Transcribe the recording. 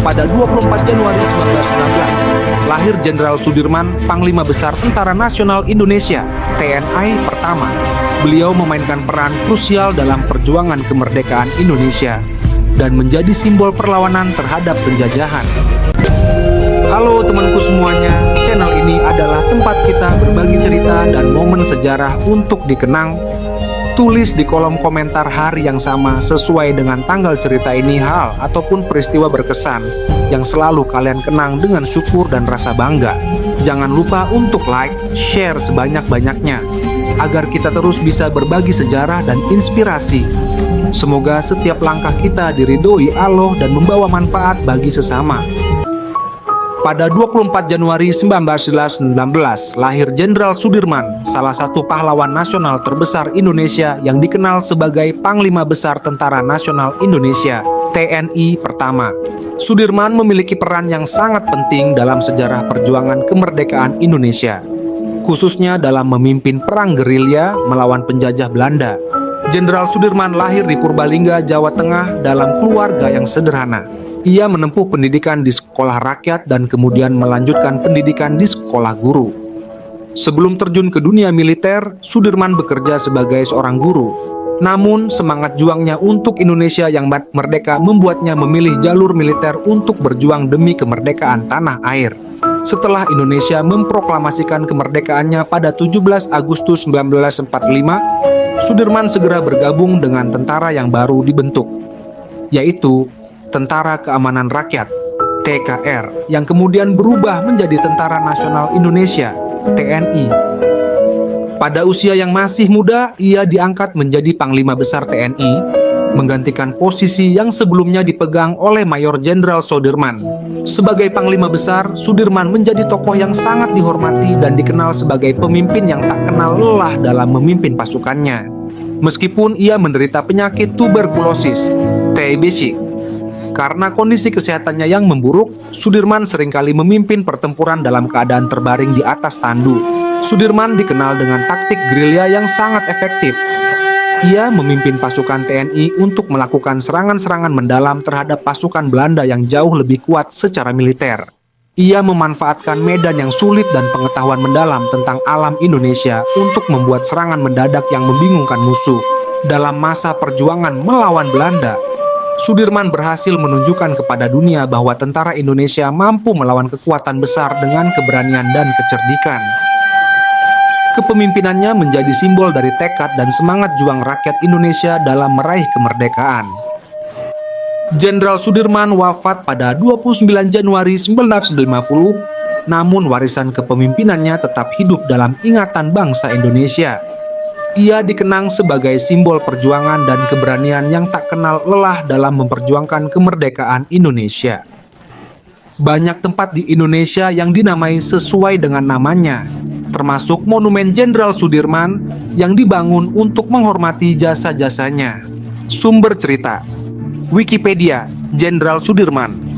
Pada 24 Januari 1919, lahir Jenderal Sudirman, Panglima Besar Tentara Nasional Indonesia, TNI pertama. Beliau memainkan peran krusial dalam perjuangan kemerdekaan Indonesia dan menjadi simbol perlawanan terhadap penjajahan. Halo temanku semuanya, channel ini adalah tempat kita berbagi cerita dan momen sejarah untuk dikenang. Tulis di kolom komentar hari yang sama sesuai dengan tanggal cerita ini hal ataupun peristiwa berkesan yang selalu kalian kenang dengan syukur dan rasa bangga. Jangan lupa untuk like, share sebanyak-banyaknya agar kita terus bisa berbagi sejarah dan inspirasi. Semoga setiap langkah kita diridhoi Allah dan membawa manfaat bagi sesama. Pada 24 Januari 1919, lahir Jenderal Sudirman, salah satu pahlawan nasional terbesar Indonesia yang dikenal sebagai Panglima Besar Tentara Nasional Indonesia, TNI pertama. Sudirman memiliki peran yang sangat penting dalam sejarah perjuangan kemerdekaan Indonesia, khususnya dalam memimpin perang gerilya melawan penjajah Belanda. Jenderal Sudirman lahir di Purbalingga, Jawa Tengah dalam keluarga yang sederhana. Ia menempuh pendidikan di sekolah rakyat dan kemudian melanjutkan pendidikan di sekolah guru. Sebelum terjun ke dunia militer, Sudirman bekerja sebagai seorang guru. Namun, semangat juangnya untuk Indonesia yang merdeka membuatnya memilih jalur militer untuk berjuang demi kemerdekaan tanah air. Setelah Indonesia memproklamasikan kemerdekaannya pada 17 Agustus 1945, Sudirman segera bergabung dengan tentara yang baru dibentuk, yaitu Tentara Keamanan Rakyat (TKR), yang kemudian berubah menjadi Tentara Nasional Indonesia (TNI). Pada usia yang masih muda, ia diangkat menjadi Panglima Besar TNI, menggantikan posisi yang sebelumnya dipegang oleh Mayor Jenderal Sudirman. Sebagai Panglima Besar, Sudirman menjadi tokoh yang sangat dihormati dan dikenal sebagai pemimpin yang tak kenal lelah dalam memimpin pasukannya. Meskipun ia menderita penyakit tuberkulosis (TBC). Karena kondisi kesehatannya yang memburuk, Sudirman seringkali memimpin pertempuran dalam keadaan terbaring di atas tandu. Sudirman dikenal dengan taktik gerilya yang sangat efektif. Ia memimpin pasukan TNI untuk melakukan serangan-serangan mendalam terhadap pasukan Belanda yang jauh lebih kuat secara militer. Ia memanfaatkan medan yang sulit dan pengetahuan mendalam tentang alam Indonesia untuk membuat serangan mendadak yang membingungkan musuh. Dalam masa perjuangan melawan Belanda, Sudirman berhasil menunjukkan kepada dunia bahwa tentara Indonesia mampu melawan kekuatan besar dengan keberanian dan kecerdikan. Kepemimpinannya menjadi simbol dari tekad dan semangat juang rakyat Indonesia dalam meraih kemerdekaan. Jenderal Sudirman wafat pada 29 Januari 1950, namun warisan kepemimpinannya tetap hidup dalam ingatan bangsa Indonesia. Ia dikenang sebagai simbol perjuangan dan keberanian yang tak kenal lelah dalam memperjuangkan kemerdekaan Indonesia. Banyak tempat di Indonesia yang dinamai sesuai dengan namanya, termasuk Monumen Jenderal Sudirman yang dibangun untuk menghormati jasa-jasanya. Sumber cerita: Wikipedia, Jenderal Sudirman.